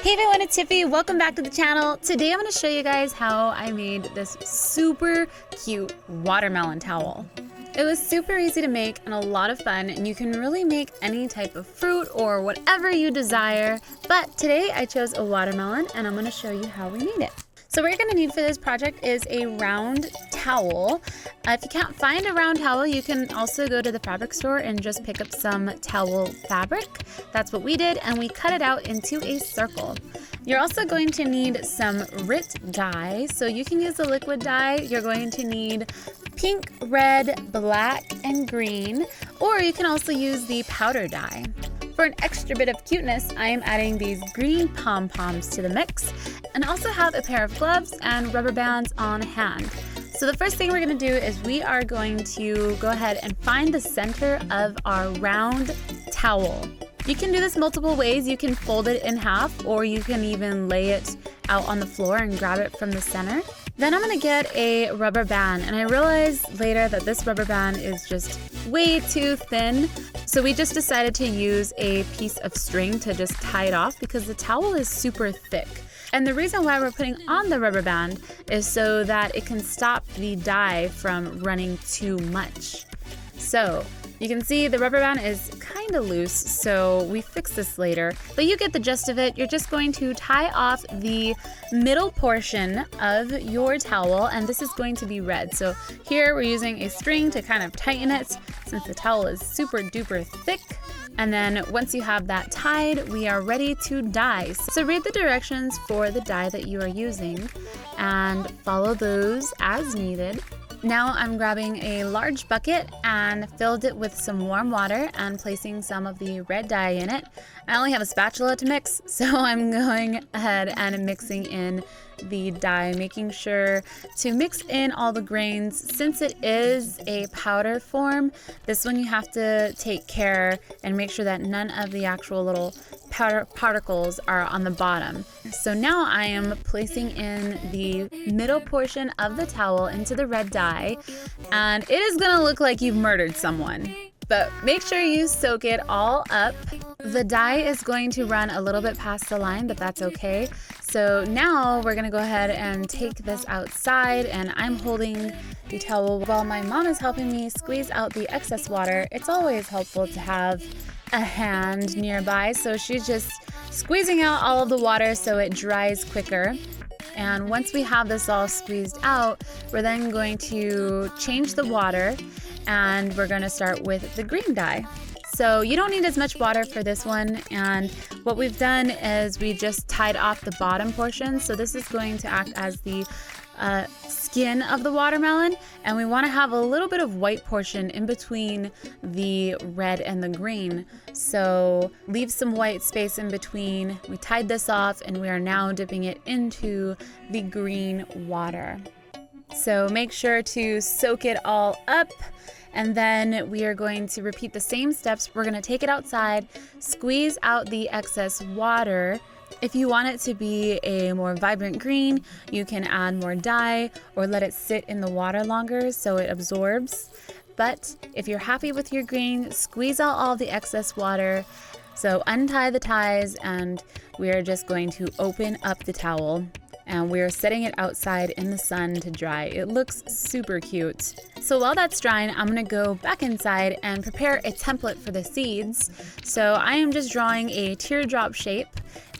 Hey everyone, it's Tiffy. Welcome back to the channel. Today I'm going to show you guys how I made this super cute watermelon towel. It was super easy to make and a lot of fun, and you can really make any type of fruit or whatever you desire. But today I chose a watermelon and I'm going to show you how we made it. So what you're going to need for this project is a round towel. If you can't find a round towel, you can also go to the fabric store and just pick up some towel fabric. That's what we did, and we cut it out into a circle. You're also going to need some RIT dye, so you can use the liquid dye. You're going to need pink, red, black, and green, or you can also use the powder dye. For an extra bit of cuteness, I am adding these green pom-poms to the mix, and also have a pair of gloves and rubber bands on hand. So the first thing we're going to do is we are going to go ahead and find the center of our round towel. You can do this multiple ways. You can fold it in half, or you can even lay it out on the floor and grab it from the center. Then I'm going to get a rubber band, and I realized later that this rubber band is just way too thin. So we just decided to use a piece of string to just tie it off because the towel is super thick. And the reason why we're putting on the rubber band is so that it can stop the dye from running too much. So you can see the rubber band is kind of loose, so we fix this later, but you get the gist of it. You're just going to tie off the middle portion of your towel, and this is going to be red. So here we're using a string to kind of tighten it since the towel is super duper thick. And then once you have that tied, we are ready to dye. So read the directions for the dye that you are using and follow those as needed. Now I'm grabbing a large bucket and filled it with some warm water and placing some of the red dye in it. I only have a spatula to mix, so I'm going ahead and mixing in the dye, making sure to mix in all the grains. Since it is a powder form, this one you have to take care and make sure that none of the actual little powder particles are on the bottom. So now I am placing in the middle portion of the towel into the red dye, and it is gonna look like you've murdered someone. But make sure you soak it all up. The dye is going to run a little bit past the line, but that's okay. So now we're gonna go ahead and take this outside, and I'm holding the towel while my mom is helping me squeeze out the excess water. It's always helpful to have a hand nearby, so she's just squeezing out all of the water so it dries quicker. And once we have this all squeezed out, we're then going to change the water, and we're going to start with the green dye. So you don't need as much water for this one, and what we've done is we just tied off the bottom portion. So this is going to act as the skin of the watermelon, and we want to have a little bit of white portion in between the red and the green. So leave some white space in between. We tied this off, and we are now dipping it into the green water. So make sure to soak it all up. And then we are going to repeat the same steps. We're going to take it outside, squeeze out the excess water. If you want it to be a more vibrant green, you can add more dye or let it sit in the water longer so it absorbs. But if you're happy with your green, squeeze out all the excess water. So untie the ties, and we are just going to open up the towel. And we're setting it outside in the sun to dry. It looks super cute. So while that's drying, I'm gonna go back inside and prepare a template for the seeds. So I am just drawing a teardrop shape,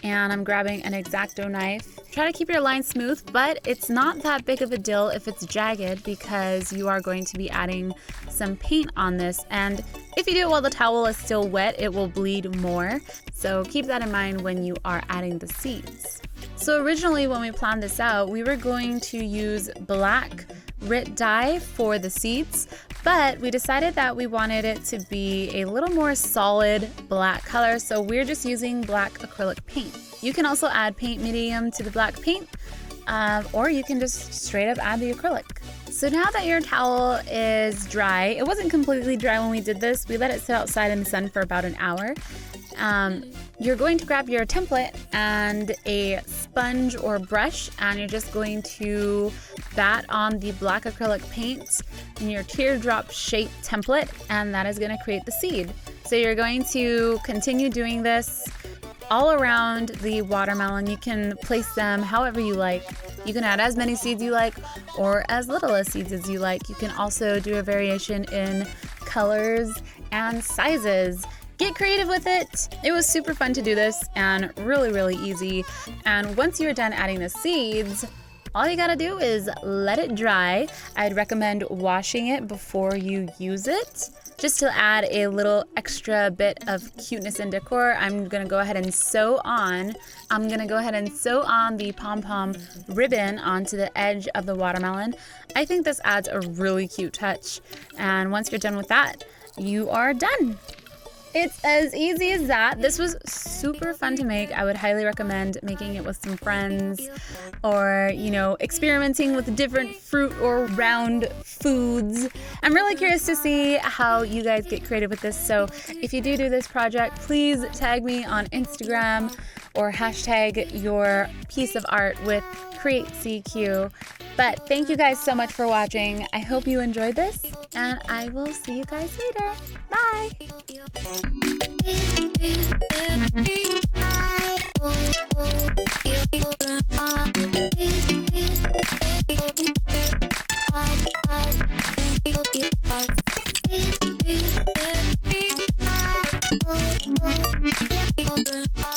and I'm grabbing an X-Acto knife. Try to keep your line smooth, but it's not that big of a deal if it's jagged because you are going to be adding some paint on this. And if you do it while the towel is still wet, it will bleed more. So keep that in mind when you are adding the seeds. So originally when we planned this out, we were going to use black RIT dye for the seeds, but we decided that we wanted it to be a little more solid black color, so we're just using black acrylic paint. You can also add paint medium to the black paint, or you can just straight up add the acrylic. So now that your towel is dry, it wasn't completely dry when we did this. We let it sit outside in the sun for about an hour. You're going to grab your template and a sponge or brush, and you're just going to bat on the black acrylic paint in your teardrop shaped template, and that is going to create the seed. So you're going to continue doing this all around the watermelon. You can place them however you like. You can add as many seeds you like or as little as seeds as you like. You can also do a variation in colors and sizes. Get creative with it. It was super fun to do this and really, really easy. And once you're done adding the seeds, all you gotta do is let it dry. I'd recommend washing it before you use it, just to add a little extra bit of cuteness and decor. I'm gonna go ahead and sew on the pom-pom ribbon onto the edge of the watermelon. I think this adds a really cute touch. And once you're done with that, you are done. It's as easy as that. This was super fun to make. I would highly recommend making it with some friends or, experimenting with different fruit or round foods. I'm really curious to see how you guys get creative with this. So if you do this project, please tag me on Instagram or hashtag your piece of art with CreateCQ. But thank you guys so much for watching. I hope you enjoyed this, and I will see you guys later. Bye! Bye.